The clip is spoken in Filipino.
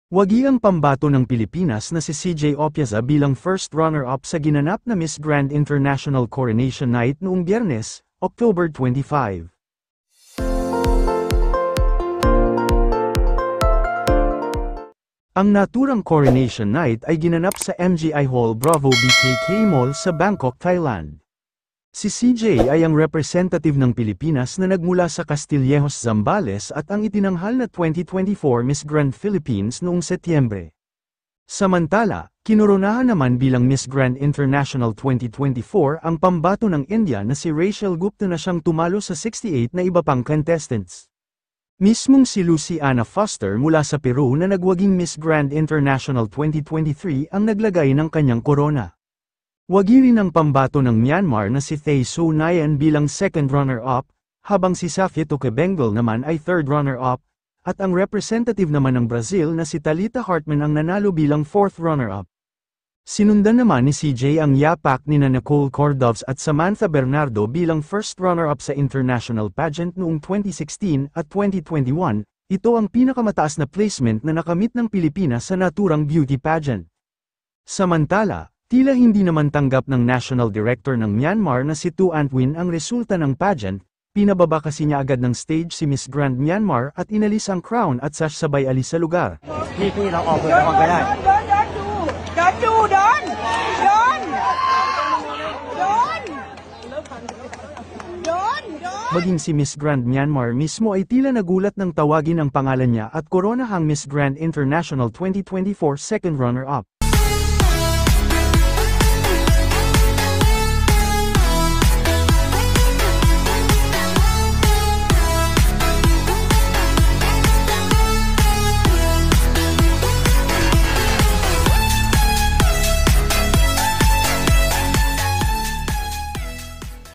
Wagi ang pambato ng Pilipinas na si CJ Opiaza bilang first runner-up sa ginanap na Miss Grand International Coronation Night noong Biyernes, October 25. Ang naturang Coronation Night ay ginanap sa MGI Hall Bravo BKK Mall sa Bangkok, Thailand. Si CJ ay ang representative ng Pilipinas na nagmula sa Castillejos, Zambales at ang itinanghal na 2024 Miss Grand Philippines noong Setyembre. Samantala, kinoronahan naman bilang Miss Grand International 2024 ang pambato ng India na si Rachel Gupta na siyang tumalo sa 68 na iba pang contestants. Mismong si Lucy Anna Foster mula sa Peru na nagwaging Miss Grand International 2023 ang naglagay ng kanyang korona. Wagi rin ang pambato ng Myanmar na si Thay Soe Nyan bilang second runner-up, habang si Safia Tokebenguel naman ay third runner-up, at ang representative naman ng Brazil na si Talita Hartman ang nanalo bilang fourth runner-up. Sinundan naman ni CJ ang yapak ni Nicole Cordovs at Samantha Bernardo bilang first runner-up sa international pageant noong 2016 at 2021, ito ang pinakamataas na placement na nakamit ng Pilipinas sa naturang beauty pageant. Samantala, tila hindi naman tanggap ng National Director ng Myanmar na si Tu Ant Win ang resulta ng pageant, pinababa kasi niya agad ng stage si Miss Grand Myanmar at inalis ang crown at sash sabay alis sa lugar.พี่เราออกเลยออกกันได้ Maging si Miss Grand Myanmar mismo ay tila nagulat nang tawagin ang pangalan niya at koronahang Miss Grand International 2024 second runner-up.